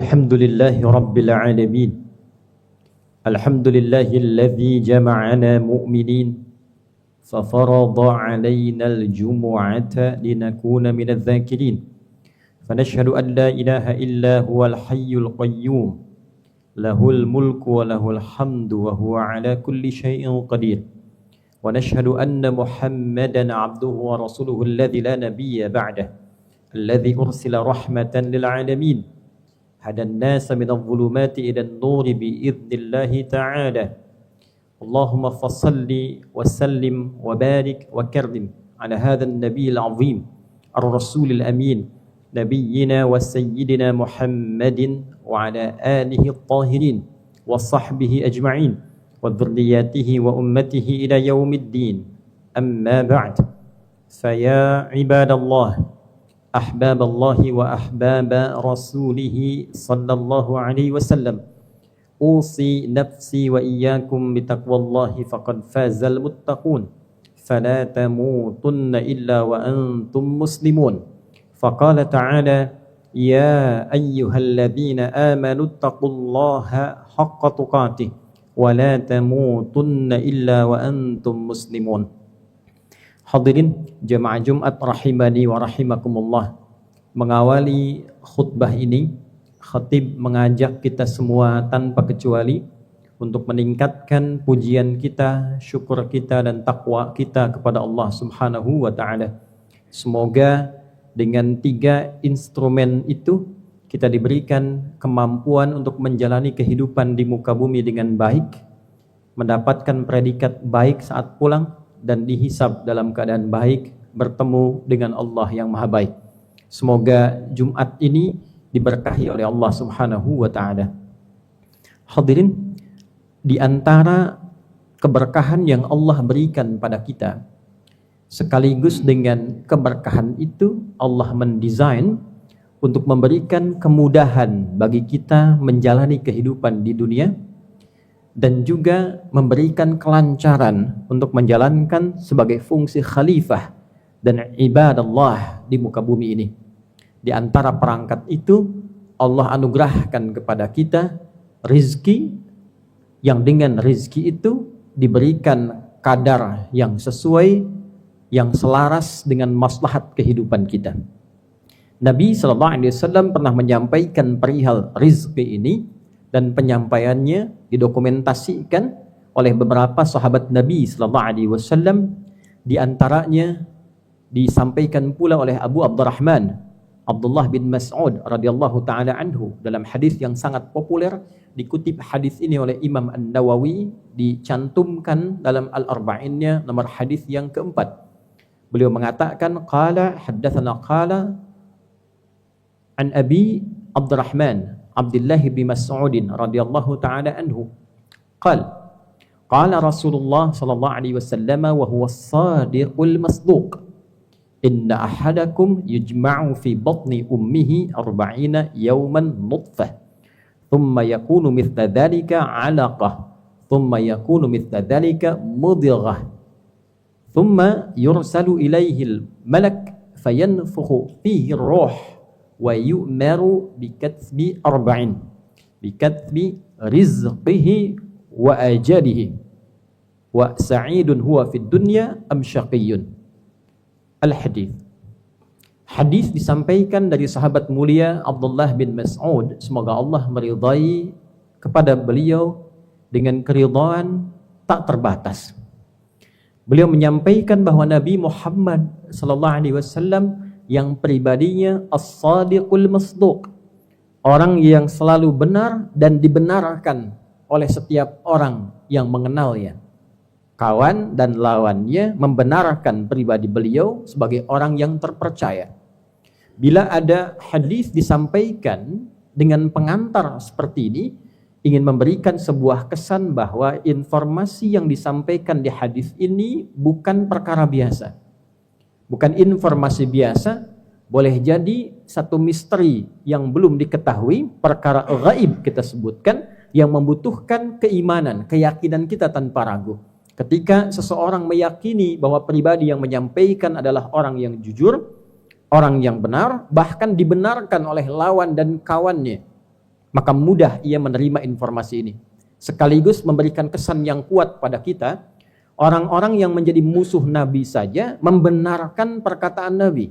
الحمد لله رب العالمين الحمد لله الذي جمعنا مؤمنين ففرض علينا الجمعة لنكون من الذاكرين فنشهد أن لا إله إلا هو الحي القيوم له الملك وله الحمد وهو على كل شيء قدير ونشهد أن محمدا عبده ورسوله الذي لا نبي بعده الذي أرسل رحمة للعالمين هدى الناس من الظلمات إلى النور بإذن الله تعالى اللهم فصل وسلم وبارك وكرم على هذا النبي العظيم الرسول الأمين نبينا وسيدنا محمد وعلى آله الطاهرين وصحبه أجمعين وذرياته وأمته إلى يوم الدين أما بعد فيا عباد الله أحباب الله وأحباب رسوله صلى الله عليه وسلم أوصي نفسي وإياكم بتقوى الله فقد فاز المتقون فلا تموتن إلا وأنتم مسلمون فقال تعالى يا أيها الذين آمنوا اتقوا الله حق تقاته ولا تموتن إلا وأنتم مسلمون. Hadirin jemaah Jumat rahimani wa rahimakumullah. Mengawali khutbah ini, khatib mengajak kita semua tanpa kecuali untuk meningkatkan pujian kita, syukur kita dan takwa kita kepada Allah Subhanahu wa taala. Semoga dengan 3 instrumen itu kita diberikan kemampuan untuk menjalani kehidupan di muka bumi dengan baik, mendapatkan predikat baik saat pulang dan dihisab dalam keadaan baik, bertemu dengan Allah yang maha baik. Semoga Jumat ini diberkahi oleh Allah Subhanahu wa taala. Hadirin, di antara keberkahan yang Allah berikan pada kita, sekaligus dengan keberkahan itu Allah mendesain untuk memberikan kemudahan bagi kita menjalani kehidupan di dunia dan juga memberikan kelancaran untuk menjalankan sebagai fungsi khalifah dan ibadallah di muka bumi ini. Di antara perangkat itu Allah anugerahkan kepada kita rizki yang dengan rizki itu diberikan kadar yang sesuai, yang selaras dengan maslahat kehidupan kita. Nabi SAW pernah menyampaikan perihal rizki ini dan penyampaiannya didokumentasikan oleh beberapa sahabat Nabi SAW. Di antaranya disampaikan pula oleh Abu Abdurrahman Abdullah bin Mas'ud radhiyallahu taala anhu dalam hadis yang sangat populer. Dikutip hadis ini oleh Imam An-Nawawi, dicantumkan dalam Al-Arba'innya nomor hadis yang keempat. Beliau mengatakan qala haddatsana qala an Abi Abdurrahman Abdullah bin Mas'ud radhiyallahu taala anhu qala Rasulullah sallallahu alaihi wasallam wa huwa as-sadiqul masduq inna ahadakum yujma'u fi batni ummihi 40 yawman nutfah thumma yakunu mithla dhalika 'alaqah thumma yakunu mithla dhalika mudghah thumma yursalu ilayhi al-malak fayanfukhu fihi ar-ruh wa yu'maru bikatbi 40 bikatbi rizqihi wa ajalihi wa sa'idun huwa fid dunya am syaqiyyun. Al-hadis. Hadis disampaikan dari sahabat mulia Abdullah bin Mas'ud, semoga Allah meridai kepada beliau dengan keridhaan tak terbatas. Beliau menyampaikan bahwa Nabi Muhammad sallallahu alaihi wasallam yang pribadinya as-sadiqul masduq, orang yang selalu benar dan dibenarkan oleh setiap orang yang mengenalnya. Kawan dan lawannya membenarkan pribadi beliau sebagai orang yang terpercaya. Bila ada hadis disampaikan dengan pengantar seperti ini, ingin memberikan sebuah kesan bahwa informasi yang disampaikan di hadis ini bukan perkara biasa. Bukan informasi biasa, boleh jadi satu misteri yang belum diketahui, perkara gaib kita sebutkan, yang membutuhkan keimanan, keyakinan kita tanpa ragu. Ketika seseorang meyakini bahwa pribadi yang menyampaikan adalah orang yang jujur, orang yang benar, bahkan dibenarkan oleh lawan dan kawannya, maka mudah ia menerima informasi ini. Sekaligus memberikan kesan yang kuat pada kita, orang-orang yang menjadi musuh Nabi saja membenarkan perkataan Nabi.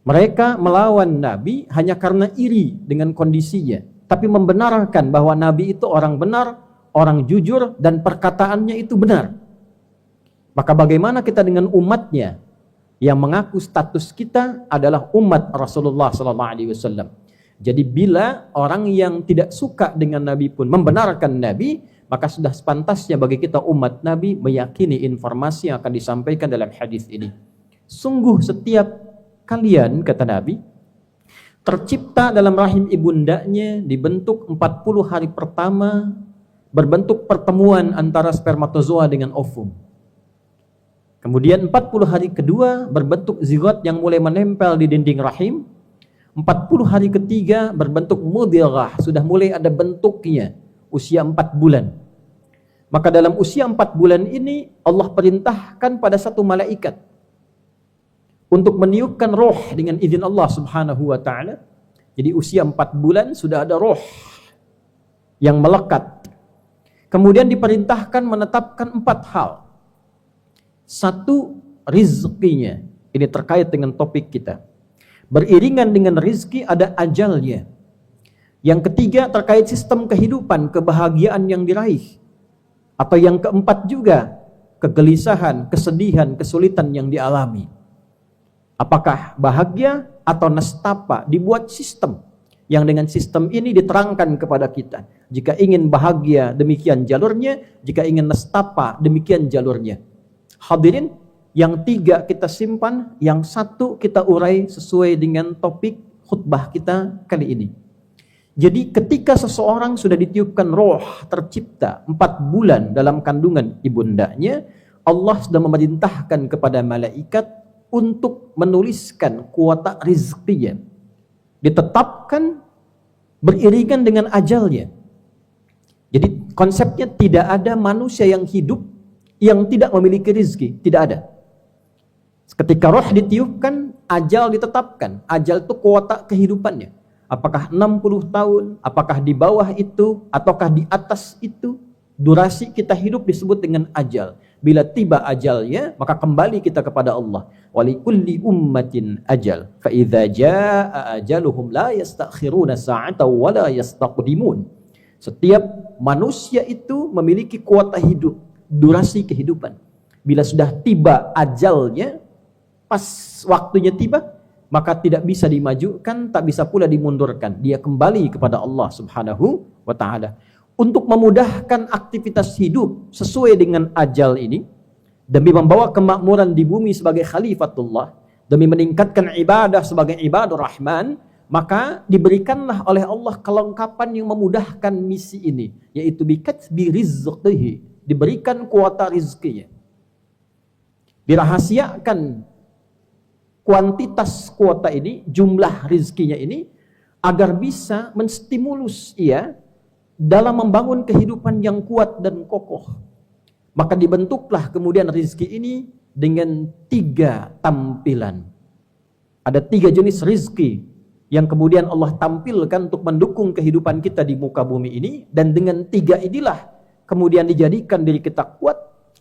Mereka melawan Nabi hanya karena iri dengan kondisinya, tapi membenarkan bahwa Nabi itu orang benar, orang jujur, dan perkataannya itu benar. Maka bagaimana kita dengan umatnya yang mengaku status kita adalah umat Rasulullah SAW? Jadi bila orang yang tidak suka dengan Nabi pun membenarkan Nabi, maka sudah sepantasnya bagi kita umat Nabi meyakini informasi yang akan disampaikan dalam hadis ini. Sungguh setiap kalian, kata Nabi, tercipta dalam rahim ibundanya, dibentuk 40 hari pertama, berbentuk pertemuan antara spermatozoa dengan ovum. Kemudian 40 hari kedua berbentuk zigot yang mulai menempel di dinding rahim. 40 hari ketiga berbentuk mudghah, sudah mulai ada bentuknya, usia 4 bulan. Maka dalam usia 4 bulan ini Allah perintahkan pada satu malaikat untuk meniupkan roh dengan izin Allah Subhanahu wa taala. Jadi usia 4 bulan sudah ada roh yang melekat. Kemudian diperintahkan menetapkan 4 hal. Satu, rizkinya. Ini terkait dengan topik kita. Beriringan dengan rizki ada ajalnya. Yang ketiga terkait sistem kehidupan, kebahagiaan yang diraih. Atau yang keempat juga, kegelisahan, kesedihan, kesulitan yang dialami. Apakah bahagia atau nestapa? Dibuat sistem. Yang dengan sistem ini diterangkan kepada kita. Jika ingin bahagia, demikian jalurnya. Jika ingin nestapa, demikian jalurnya. Hadirin, yang 3 kita simpan, yang 1 kita urai sesuai dengan topik khutbah kita kali ini. Jadi ketika seseorang sudah ditiupkan roh tercipta 4 bulan dalam kandungan ibundanya, Allah sudah memerintahkan kepada malaikat untuk menuliskan kuota rizkinya. Ditetapkan beriringan dengan ajalnya. Jadi konsepnya tidak ada manusia yang hidup yang tidak memiliki rizki, tidak ada. Ketika roh ditiupkan, ajal ditetapkan. Ajal itu kuota kehidupannya. Apakah 60 tahun, apakah di bawah itu, ataukah di atas itu. Durasi kita hidup disebut dengan ajal. Bila tiba ajalnya, maka kembali kita kepada Allah. Walikulli ummatin ajal. Fa idza jaa ajaluhum la yastakhiruna sa'atan wa la yastaqdimun. Setiap manusia itu memiliki kuota hidup, durasi kehidupan. Bila sudah tiba ajalnya, pas waktunya tiba, maka tidak bisa dimajukan, tak bisa pula dimundurkan. Dia kembali kepada Allah Subhanahu wa ta'ala. Untuk memudahkan aktivitas hidup sesuai dengan ajal ini, demi membawa kemakmuran di bumi sebagai khalifatullah, demi meningkatkan ibadah sebagai ibadur rahman, maka diberikanlah oleh Allah kelengkapan yang memudahkan misi ini, yaitu bikatbi rizqihi, diberikan kuota rizkinya. Dirahasiakan kuantitas kuota ini, jumlah rizkinya ini, agar bisa menstimulus ia dalam membangun kehidupan yang kuat dan kokoh. Maka dibentuklah kemudian rizki ini dengan 3 tampilan. Ada 3 jenis rizki yang kemudian Allah tampilkan untuk mendukung kehidupan kita di muka bumi ini. Dan dengan 3 inilah kemudian dijadikan diri kita kuat,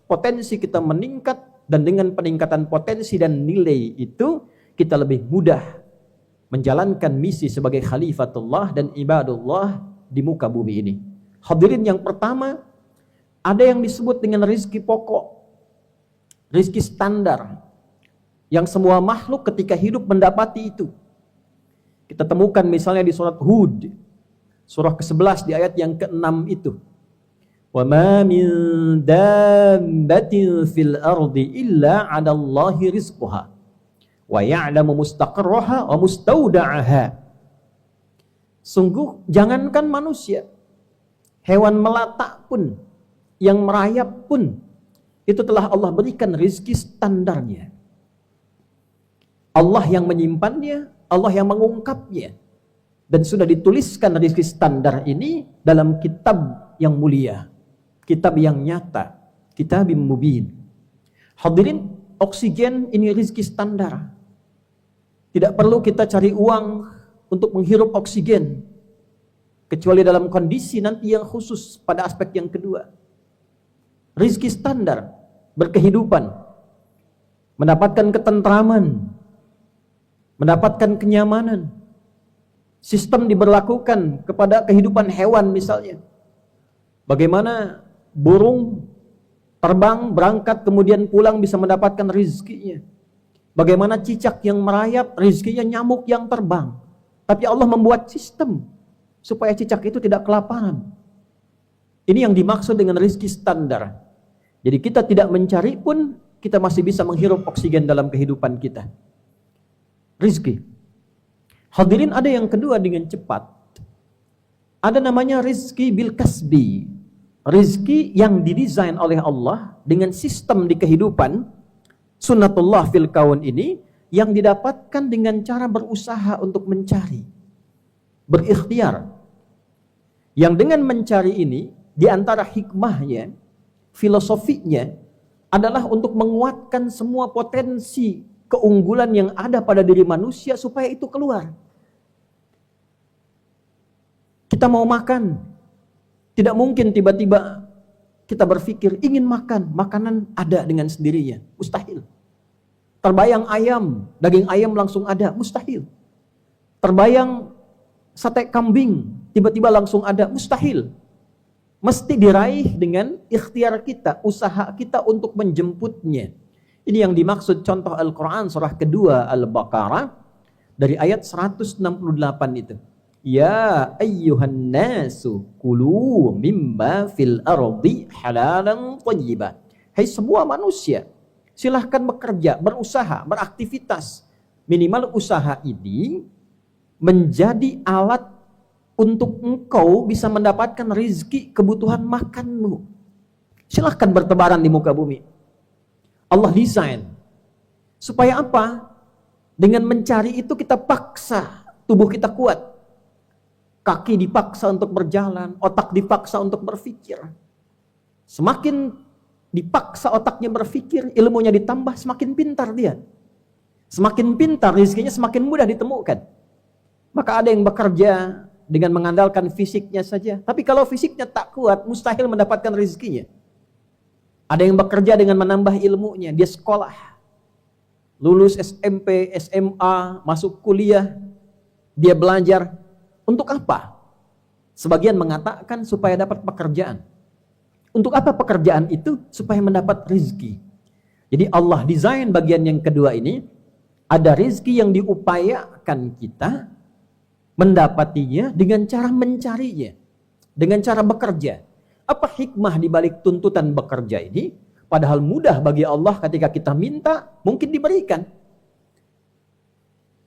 potensi kita meningkat. Dan dengan peningkatan potensi dan nilai itu, kita lebih mudah menjalankan misi sebagai khalifatullah dan ibadullah di muka bumi ini. Hadirin, yang pertama, ada yang disebut dengan rizki pokok, rizki standar, yang semua makhluk ketika hidup mendapati itu. Kita temukan misalnya di surat Hud, surah ke-11 di ayat yang ke-6 itu. وَمَا مِن دَابَّةٍ فِي الْأَرْضِ إِلَّا عَلَى اللَّهِ رِزْقُهَا وَيَعْلَمُ مُسْتَقَرَّهَا وَمُسْتَوْدَعَهَا. Sungguh jangankan manusia, hewan melata pun, yang merayap pun, itu telah Allah berikan rizki standarnya. Allah yang menyimpannya, Allah yang mengungkapnya. Dan sudah dituliskan rizki standar ini dalam kitab yang mulia, kitab yang nyata, kitab yang mubin. Hadirin, oksigen ini rizki standar. Tidak perlu kita cari uang untuk menghirup oksigen. Kecuali dalam kondisi nanti yang khusus pada aspek yang kedua. Rizki standar, berkehidupan, mendapatkan ketentraman, mendapatkan kenyamanan. Sistem diberlakukan kepada kehidupan hewan misalnya. Bagaimana burung terbang, berangkat, kemudian pulang bisa mendapatkan rizkinya. Bagaimana cicak yang merayap, rizkinya nyamuk yang terbang. Tapi Allah membuat sistem supaya cicak itu tidak kelaparan. Ini yang dimaksud dengan rizki standar. Jadi kita tidak mencari pun, kita masih bisa menghirup oksigen dalam kehidupan kita. Rizki. Hadirin, ada yang kedua dengan cepat. Ada namanya rizki bil kasbi. Rizki yang didesain oleh Allah dengan sistem di kehidupan, sunnatullah fil kaun ini, yang didapatkan dengan cara berusaha untuk mencari, berikhtiar. Yang dengan mencari ini, di antara hikmahnya, filosofinya, adalah untuk menguatkan semua potensi keunggulan yang ada pada diri manusia supaya itu keluar. Kita mau makan, tidak mungkin tiba-tiba kita berpikir ingin makan, makanan ada dengan sendirinya. Mustahil. Terbayang ayam, daging ayam langsung ada. Mustahil. Terbayang sate kambing, tiba-tiba langsung ada. Mustahil. Mesti diraih dengan ikhtiar kita, usaha kita untuk menjemputnya. Ini yang dimaksud contoh Al-Quran surah kedua Al-Baqarah dari ayat 168 itu. Ya ayyuhan nasu kulu mimma fil ardi halalan thayyiban. Hai semua manusia, silahkan bekerja, berusaha, beraktivitas. Minimal usaha ini menjadi alat untuk engkau bisa mendapatkan rizki kebutuhan makanmu. Silahkan bertebaran di muka bumi. Allah desain. Supaya apa? Dengan mencari itu kita paksa tubuh kita kuat. Kaki dipaksa untuk berjalan, otak dipaksa untuk berpikir. Semakin dipaksa otaknya berpikir, ilmunya ditambah, semakin pintar dia. Semakin pintar, rezekinya semakin mudah ditemukan. Maka ada yang bekerja dengan mengandalkan fisiknya saja. Tapi kalau fisiknya tak kuat, mustahil mendapatkan rezekinya. Ada yang bekerja dengan menambah ilmunya, dia sekolah. Lulus SMP, SMA, masuk kuliah, dia belajar. Untuk apa? Sebagian mengatakan supaya dapat pekerjaan. Untuk apa pekerjaan itu? Supaya mendapat rezeki. Jadi Allah desain bagian yang kedua ini, ada rezeki yang diupayakan kita mendapatinya dengan cara mencarinya, dengan cara bekerja. Apa hikmah di balik tuntutan bekerja ini? Padahal mudah bagi Allah ketika kita minta, mungkin diberikan.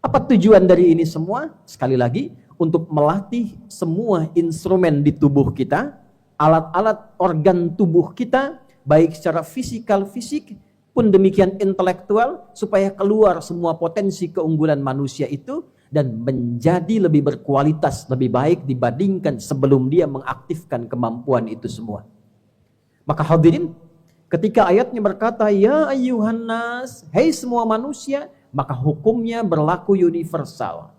Apa tujuan dari ini semua? Sekali lagi, untuk melatih semua instrumen di tubuh kita, alat-alat organ tubuh kita, baik secara fisik pun demikian intelektual, supaya keluar semua potensi keunggulan manusia itu dan menjadi lebih berkualitas, lebih baik dibandingkan sebelum dia mengaktifkan kemampuan itu semua. Maka hadirin, ketika ayatnya berkata, ya ayyuhan nas, hai semua manusia, maka hukumnya berlaku universal.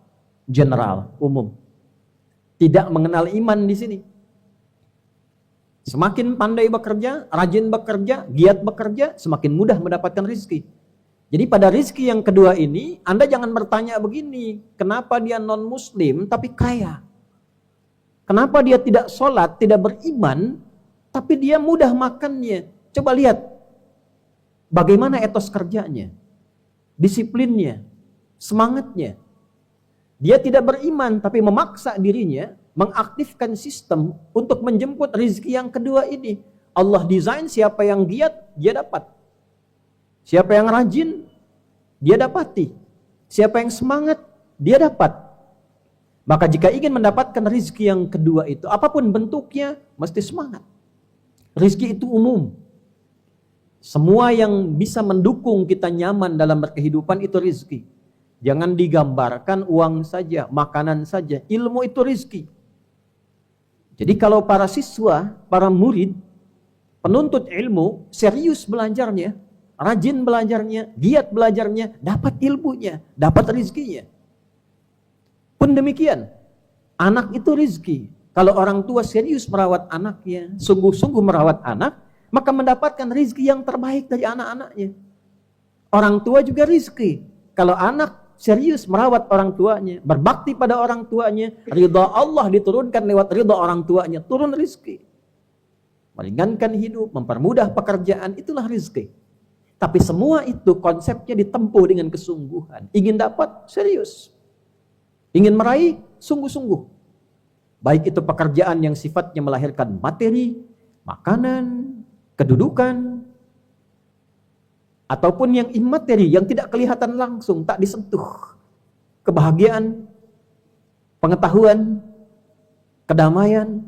General, umum. Tidak mengenal iman di sini. Semakin pandai bekerja, rajin bekerja, giat bekerja, semakin mudah mendapatkan rezeki. Jadi pada rezeki yang kedua ini, Anda jangan bertanya begini, kenapa dia non-muslim tapi kaya? Kenapa dia tidak sholat, tidak beriman, tapi dia mudah makannya? Coba lihat, bagaimana etos kerjanya, disiplinnya, semangatnya. Dia tidak beriman tapi memaksa dirinya mengaktifkan sistem untuk menjemput rezeki yang kedua ini. Allah desain siapa yang giat, dia dapat. Siapa yang rajin, dia dapati. Siapa yang semangat, dia dapat. Maka jika ingin mendapatkan rezeki yang kedua itu, apapun bentuknya, mesti semangat. Rezeki itu umum. Semua yang bisa mendukung kita nyaman dalam berkehidupan itu rezeki. Jangan digambarkan uang saja, makanan saja. Ilmu itu rezeki. Jadi kalau para siswa, para murid, penuntut ilmu, serius belajarnya, rajin belajarnya, giat belajarnya, dapat ilmunya, dapat rezekinya. Pun demikian, anak itu rezeki. Kalau orang tua serius merawat anaknya, sungguh-sungguh merawat anak, maka mendapatkan rizki yang terbaik dari anak-anaknya. Orang tua juga rizki. Kalau anak serius merawat orang tuanya, berbakti pada orang tuanya, ridha Allah diturunkan lewat ridha orang tuanya, turun rizki. Meringankan hidup, mempermudah pekerjaan, itulah rizki. Tapi semua itu konsepnya ditempuh dengan kesungguhan. Ingin dapat, serius. Ingin meraih, sungguh-sungguh. Baik itu pekerjaan yang sifatnya melahirkan materi, makanan, kedudukan, ataupun yang imateri, yang tidak kelihatan langsung, tak disentuh. Kebahagiaan, pengetahuan, kedamaian,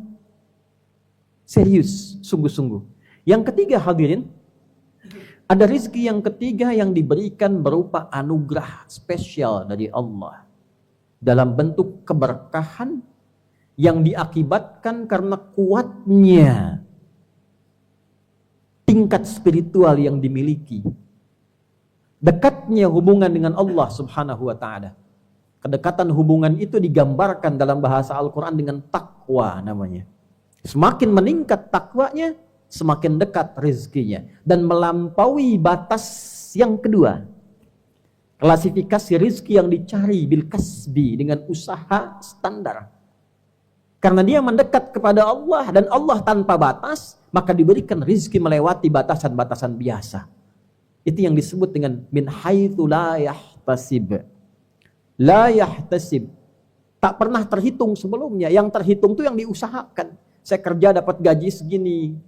serius, sungguh-sungguh. Yang ketiga hadirin, ada rizki yang ketiga yang diberikan berupa anugerah spesial dari Allah. Dalam bentuk keberkahan yang diakibatkan karena kuatnya tingkat spiritual yang dimiliki. Dekatnya hubungan dengan Allah subhanahu wa ta'ala. Kedekatan hubungan itu digambarkan dalam bahasa Al-Quran dengan takwa namanya. Semakin meningkat takwanya, semakin dekat rizkinya. Dan melampaui batas yang kedua. Klasifikasi rizki yang dicari bil kasbi dengan usaha standar. Karena dia mendekat kepada Allah dan Allah tanpa batas, maka diberikan rizki melewati batasan-batasan biasa. Itu yang disebut dengan min haitsu la yahtasib. La yahtasib. Tak pernah terhitung sebelumnya. Yang terhitung itu yang diusahakan. Saya kerja dapat gaji segini.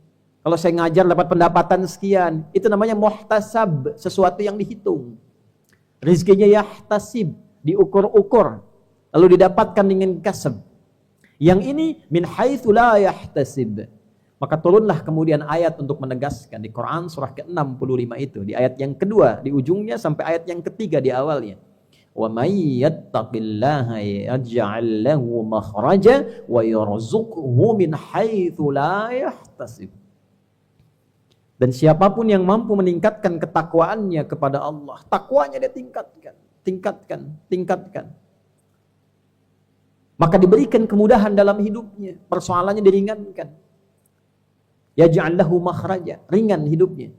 Kalau saya ngajar dapat pendapatan sekian. Itu namanya muhtasab, sesuatu yang dihitung. Rizkinya yahtasib, diukur-ukur, lalu didapatkan dengan kasab. Yang ini min haitsu la yahtasib. Maka turunlah kemudian ayat untuk menegaskan di Quran surah ke-65 itu, di ayat yang kedua di ujungnya sampai ayat yang ketiga di awalnya. Wa may yattaqillaha yaj'al lahu makhraja wa yarzuqhu min haitsu la yahtasib. Dan siapapun yang mampu meningkatkan ketakwaannya kepada Allah, takwanya dia tingkatkan. Maka diberikan kemudahan dalam hidupnya, persoalannya diringankan. Yaj'al lahu makhraja, ringan hidupnya.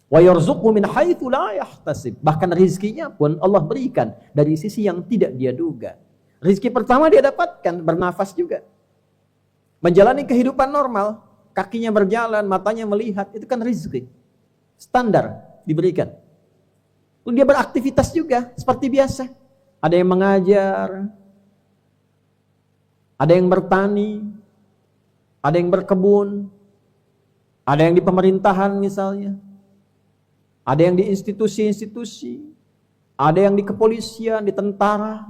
Wa yarzuqhu min haitsu la yahtasib. Bahkan rizkinya pun Allah berikan dari sisi yang tidak dia duga. Rizki pertama dia dapatkan, bernafas juga. Menjalani kehidupan normal, kakinya berjalan, matanya melihat, itu kan rizki. Standar diberikan. Lalu dia beraktivitas juga, seperti biasa. Ada yang mengajar, ada yang bertani, ada yang berkebun, ada yang di pemerintahan misalnya, ada yang di institusi-institusi, ada yang di kepolisian, di tentara,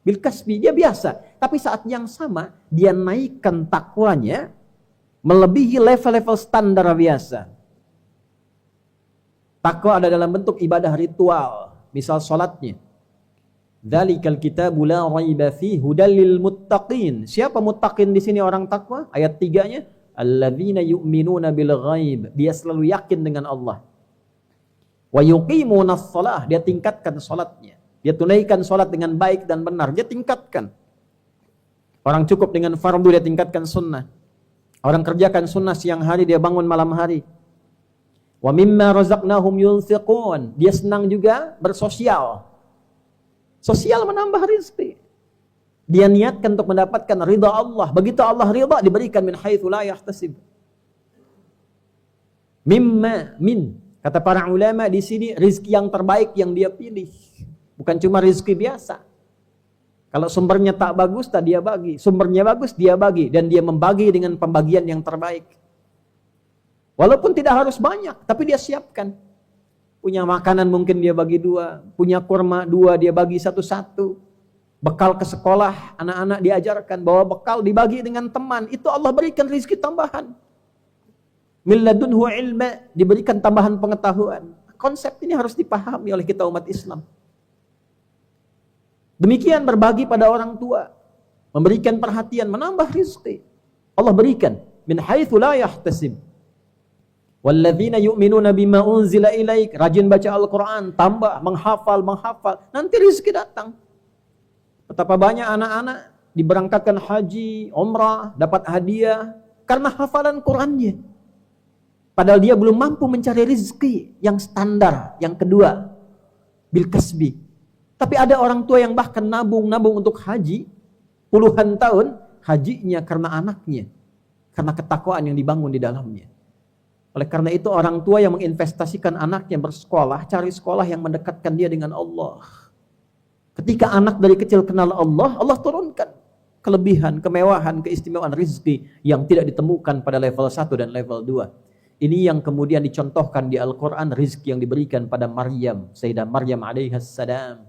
bil kasbi, dia biasa. Tapi saat yang sama, dia naikkan takwanya, melebihi level-level standar biasa. Takwa ada dalam bentuk ibadah ritual, misal salatnya. Dzalikal kitabu la raiba fihi hudal lil muttaqin. Siapa muttaqin di sini orang takwa? Ayat 3-nya, alladzina yu'minuna bil ghaib. Dia selalu yakin dengan Allah. Wa yuqimunas shalah, dia tingkatkan salatnya. Dia tunaikan salat dengan baik dan benar, dia tingkatkan. Orang cukup dengan fardu, dia tingkatkan sunnah. Orang kerjakan sunnah siang hari, dia bangun malam hari. Wa mimma razaqnahum yunfiqun. Dia senang juga bersosial. Sosial menambah rezeki. Dia niatkan untuk mendapatkan ridha Allah. Begitu Allah ridha, diberikan min haitsu la yahtasib. Mimma min. Kata para ulama di sini rezeki yang terbaik yang dia pilih. Bukan cuma rezeki biasa. Kalau sumbernya tak bagus, tak dia bagi. Sumbernya bagus, dia bagi. Dan dia membagi dengan pembagian yang terbaik. Walaupun tidak harus banyak, tapi dia siapkan. Punya makanan mungkin dia bagi 2. Punya kurma 2, dia bagi 1-1. Bekal ke sekolah, anak-anak diajarkan. Bawa bekal dibagi dengan teman. Itu Allah berikan rezeki tambahan. Min ladunhu ilma, diberikan tambahan pengetahuan. Konsep ini harus dipahami oleh kita umat Islam. Demikian berbagi pada orang tua, memberikan perhatian, menambah rezeki. Allah berikan min haitsu la yahtasib. Walladzina yu'minuna bima unzila ilaik, rajin baca Al-Qur'an, tambah menghafal, nanti rezeki datang. Betapa banyak anak-anak diberangkatkan haji, umrah, dapat hadiah karena hafalan Qur'annya. Padahal dia belum mampu mencari rezeki yang standar, yang kedua, bil kasbi. Tapi ada orang tua yang bahkan nabung untuk haji, puluhan tahun, hajinya karena anaknya, karena ketakwaan yang dibangun di dalamnya. Oleh karena itu orang tua yang menginvestasikan anaknya bersekolah, cari sekolah yang mendekatkan dia dengan Allah. Ketika anak dari kecil kenal Allah, Allah turunkan kelebihan, kemewahan, keistimewaan rizki yang tidak ditemukan pada level 1 dan level 2. Ini yang kemudian dicontohkan di Al-Quran, rizki yang diberikan pada Maryam, Sayyidah Maryam alaihassalam.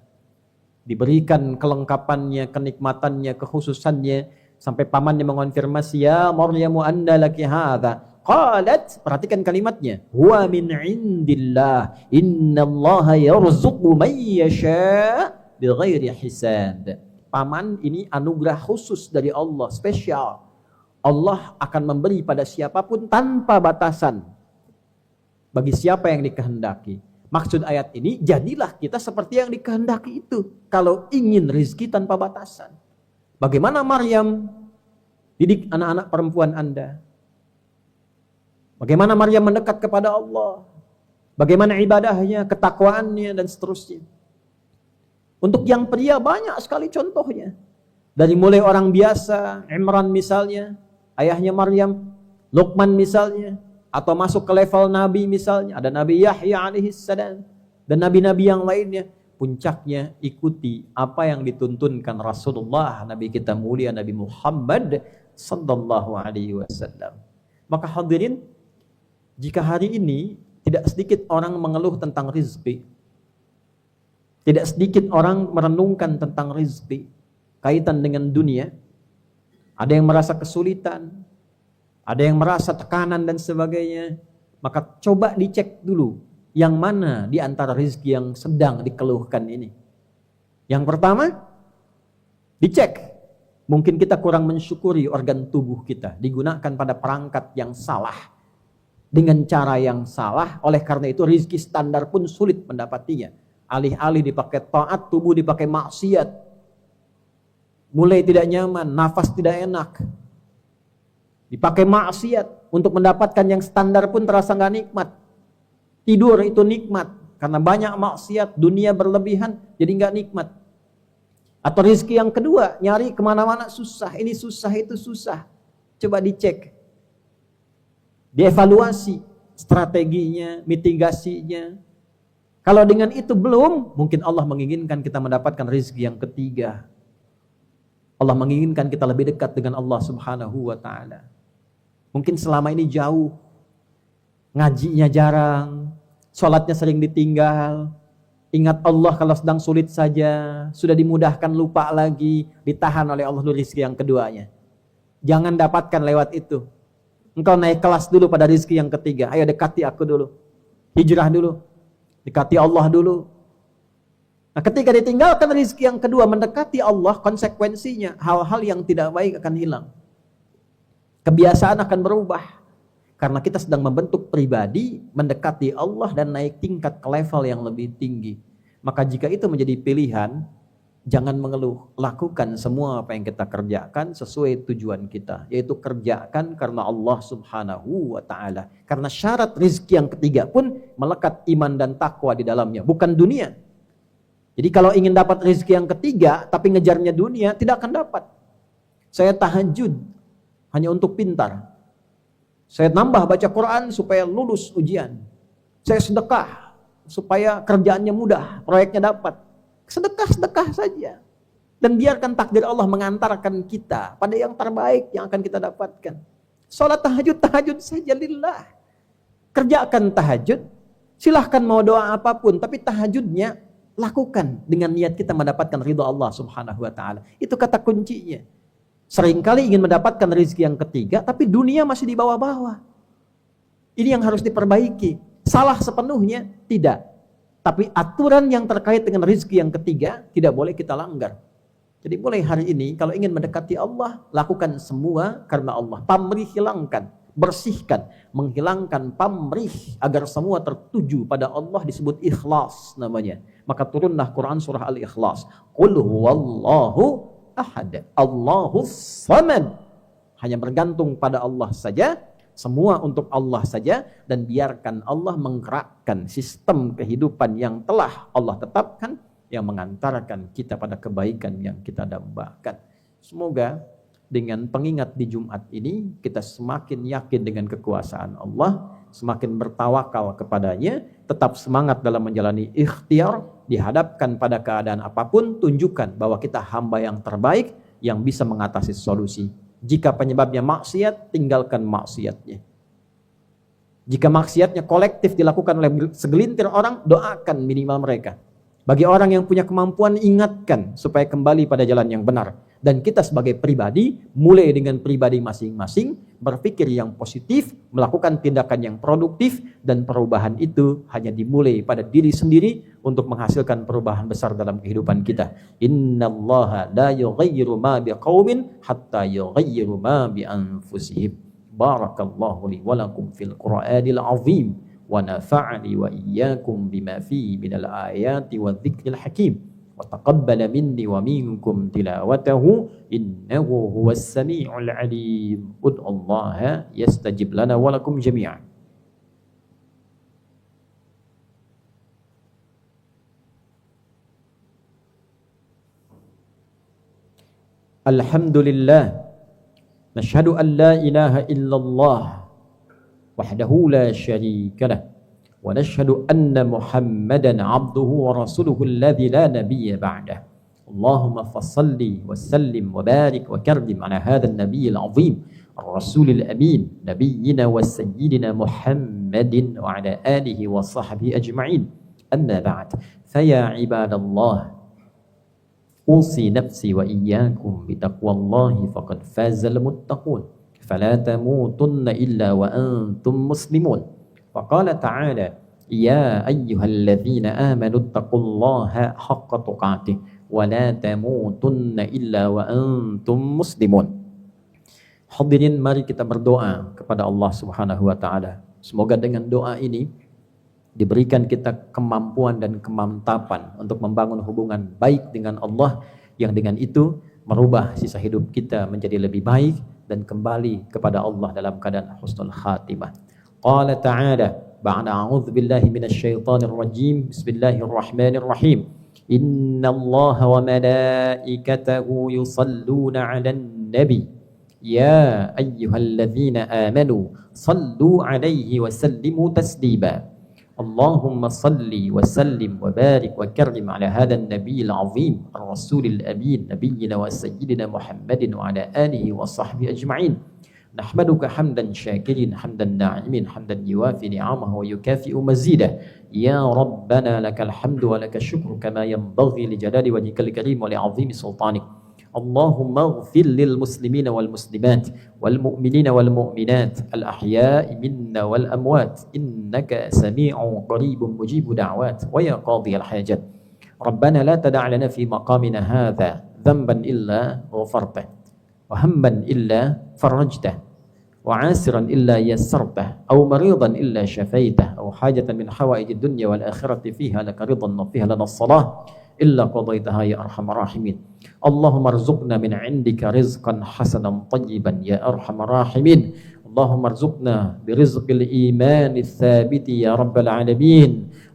Diberikan kelengkapannya, kenikmatannya, kekhususannya, sampai pamannya mengonfirmasi, ya Maryamu anna laki hadha. Qalat, perhatikan kalimatnya, huwa min indillah, innallaha yarzuqu man yasha' bighairi hisab. Paman, ini anugerah khusus dari Allah, spesial. Allah akan memberi pada siapapun tanpa batasan. Bagi siapa yang dikehendaki. Maksud ayat ini, jadilah kita seperti yang dikehendaki itu. Kalau ingin rezeki tanpa batasan. Bagaimana Maryam didik anak-anak perempuan Anda? Bagaimana Maryam mendekat kepada Allah? Bagaimana ibadahnya, ketakwaannya, dan seterusnya. Untuk yang pria banyak sekali contohnya. Dari mulai orang biasa, Imran misalnya, ayahnya Maryam, Luqman misalnya, atau masuk ke level Nabi misalnya, ada Nabi Yahya alaihissalam, dan Nabi-Nabi yang lainnya. Puncaknya ikuti apa yang dituntunkan Rasulullah, Nabi kita mulia, Nabi Muhammad sallallahu alaihi wasallam. Maka hadirin, jika hari ini tidak sedikit orang mengeluh tentang rizki, tidak sedikit orang merenungkan tentang rizki, kaitan dengan dunia, ada yang merasa kesulitan, ada yang merasa tekanan dan sebagainya, maka coba dicek dulu, yang mana di antara rizki yang sedang dikeluhkan ini. Yang pertama, dicek, mungkin kita kurang mensyukuri organ tubuh kita, digunakan pada perangkat yang salah, dengan cara yang salah, oleh karena itu rizki standar pun sulit mendapatinya. Alih-alih dipakai taat, tubuh dipakai maksiat. Mulai tidak nyaman, nafas tidak enak. Dipakai maksiat, untuk mendapatkan yang standar pun terasa gak nikmat. Tidur itu nikmat, karena banyak maksiat, dunia berlebihan, jadi gak nikmat. Atau rizki yang kedua, nyari kemana-mana susah, ini susah, itu susah. Coba dicek. Dievaluasi strateginya, mitigasinya. Kalau dengan itu belum, mungkin Allah menginginkan kita mendapatkan rezeki yang ketiga. Allah menginginkan kita lebih dekat dengan Allah Subhanahu wa ta'ala. Mungkin selama ini jauh, ngajinya jarang, sholatnya sering ditinggal, ingat Allah kalau sedang sulit saja, sudah dimudahkan lupa lagi, ditahan oleh Allah dulu rezeki yang keduanya. Jangan dapatkan lewat itu. Engkau naik kelas dulu pada rizki yang ketiga. Ayo dekati aku dulu. Hijrah dulu. Dekati Allah dulu. Nah, ketika ditinggalkan rizki yang kedua, mendekati Allah, konsekuensinya hal-hal yang tidak baik akan hilang. Kebiasaan akan berubah. Karena kita sedang membentuk pribadi, mendekati Allah dan naik tingkat ke level yang lebih tinggi. Maka jika itu menjadi pilihan, jangan mengeluh, lakukan semua apa yang kita kerjakan sesuai tujuan kita, yaitu kerjakan karena Allah Subhanahu wa ta'ala. Karena syarat rizki yang ketiga pun melekat iman dan takwa di dalamnya, bukan dunia. Jadi kalau ingin dapat rizki yang ketiga tapi ngejarnya dunia, tidak akan dapat. Saya tahajud hanya untuk pintar, saya nambah baca Quran supaya lulus ujian, saya sedekah supaya kerjaannya mudah, proyeknya dapat. Sedekah-sedekah saja. Dan biarkan takdir Allah mengantarkan kita pada yang terbaik yang akan kita dapatkan. Salat tahajud saja lillah. Kerjakan tahajud. Silahkan mau doa apapun. Tapi tahajudnya lakukan dengan niat kita mendapatkan ridha Allah Subhanahu wa ta'ala. Itu kata kuncinya. Seringkali ingin mendapatkan rezeki yang ketiga, tapi dunia masih di bawah-bawah. Ini yang harus diperbaiki. Salah sepenuhnya? Tidak. Tapi aturan yang terkait dengan rezeki yang ketiga tidak boleh kita langgar. Jadi mulai hari ini kalau ingin mendekati Allah, lakukan semua karena Allah. Pamrih hilangkan, bersihkan, menghilangkan pamrih agar semua tertuju pada Allah, disebut ikhlas namanya. Maka turunlah Quran surah Al-Ikhlas. Qul huwallahu ahad. Allahus samad. Hanya bergantung pada Allah saja, semua untuk Allah saja, dan biarkan Allah menggerakkan sistem kehidupan yang telah Allah tetapkan, yang mengantarkan kita pada kebaikan yang kita dambakan. Semoga dengan pengingat di Jumat ini, kita semakin yakin dengan kekuasaan Allah, semakin bertawakal kepadanya, tetap semangat dalam menjalani ikhtiar, dihadapkan pada keadaan apapun, tunjukkan bahwa kita hamba yang terbaik, yang bisa mengatasi solusi. Jika penyebabnya maksiat, tinggalkan maksiatnya. Jika maksiatnya kolektif dilakukan oleh segelintir orang, doakan minimal mereka. Bagi orang yang punya kemampuan, ingatkan supaya kembali pada jalan yang benar. Dan kita sebagai pribadi, mulai dengan pribadi masing-masing, berpikir yang positif, melakukan tindakan yang produktif, dan perubahan itu hanya dimulai pada diri sendiri untuk menghasilkan perubahan besar dalam kehidupan kita. Innallaha la yughayyiru ma biqaumin hatta yughayyiru ma bi anfusihim. Barakallahu li wa lakum fil Qur'anil azim wa nafa'ani wa iyyakum bima fihi minal ayati wadh-dhikril hakim. وتقبل مني ومنكم تلاوته إنه هو السميع العليم ادعوا الله يستجب لنا ولكم جميعا. الحمد لله نشهد أن لا إله إلا الله وحده لا شريك له ونشهد أن محمدا عبده ورسوله الذي لا نبي بعده. اللهم فصل وسلم وبارك وكرم على هذا النبي العظيم الرسول الأمين نبينا وسيدنا محمد وعلى آله وصحبه أجمعين. أما بعد فيا عباد الله أوصي نفسي وإياكم بتقوى الله فقد فاز المتقون فلا تموتن إلا وأنتم مسلمون. فقال تعالى يا أيها الذين آمنوا اتقوا الله حق تقاته ولا تموتن إلا وأنتم مسلمون. Hadirin, mari kita berdoa kepada Allah Subhanahu wa taala. Semoga dengan doa ini diberikan kita kemampuan dan kemantapan untuk membangun hubungan baik dengan Allah, yang dengan itu merubah sisa hidup kita menjadi lebih baik dan kembali kepada Allah dalam keadaan husnul khatimah. قال تعالى بعد أعوذ بالله من الشيطان الرجيم بسم الله الرحمن الرحيم إن الله وملائكته يصلون على النبي يا أيها الذين آمنوا صلوا عليه وسلموا تسليما اللهم صل وسلم وبارك وكرم على هذا النبي العظيم الرسول الأمين نبينا وسيدنا محمد وعلى آله وصحبه أجمعين. نحمدك حمدا شاكرين حمدا ناعمين حمدا يوافي نعمه ويكافئ مزيده يا ربنا لك الحمد ولك الشكر كما ينبغي لجلال وجهك الكريم ولعظيم سلطانك. اللهم اغفر للمسلمين والمسلمات والمؤمنين والمؤمنات الأحياء منا والأموات إنك سميع قريب مجيب دعوات ويا قاضي الحاجات. ربنا لا تدع لنا في مقامنا هذا ذنبا إلا غفرته وهما إلا فرجته وعاسرا إلا يسرته أو مريضا إلا شفيته أو حاجة من حوائج الدنيا والآخرة فيها لك رضا وفيها لنا الصلاة إلا قضيتها يا أرحم الراحمين. اللهم ارزقنا من عندك رزقا حسنا طيبا يا أرحم الراحمين. اللهم ارزقنا برزق الإيمان الثابت يا رب العالمين.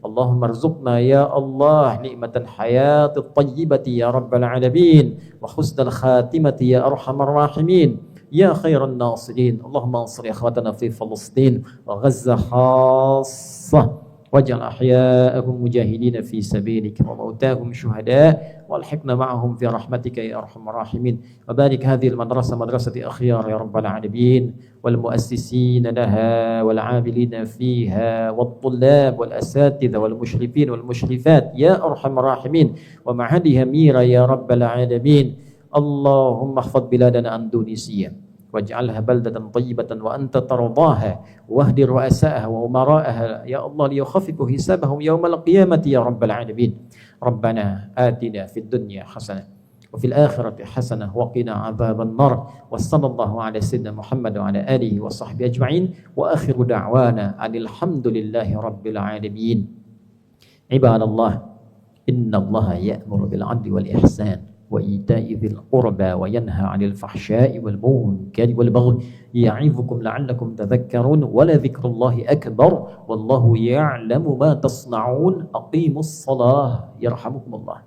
اللهم ارزقنا يا الله نعمة الحياة الطيبة يا رب العالمين وحسن الخاتمة يا أرحم الراحمين يا خير الناصرين. اللهم انصر إخوتنا في فلسطين وغزة خاصة واجعل أحياءهم مجاهدين في سبيلك وموتاهم شهداء والحقنا معهم في رحمتك يا أرحم الراحمين. وبارك هذه المدرسة مدرسة أخيار يا رب العالمين والمؤسسين لها والعاملين فيها والطلاب والأساتذة والمشرفين والمشرفات يا أرحم الراحمين ومعهدها ميرا يا رب العالمين. اللهم احفظ بلادنا أندونيسيا واجعلها بلدة طيبة وأنت ترضاها واهد رؤساءها وأمراءها يا الله ليخففوا حسابهم يوم القيامة يا رب العالمين. ربنا آتنا في الدنيا حسنة وفي الآخرة حسنة وقنا عذاب النار. وصلى الله على سيدنا محمد وعلى آله وصحبه أجمعين وآخر دعوانا أن الحمد لله رب العالمين. عباد الله إن الله يأمر بالعدل والإحسان وإيتاء ذي القربى وينهى عن الفحشاء والمنكر والبغي يعظكم لعلكم تذكرون ولذكر الله أكبر والله يعلم ما تصنعون أقيموا الصلاة يرحمكم الله.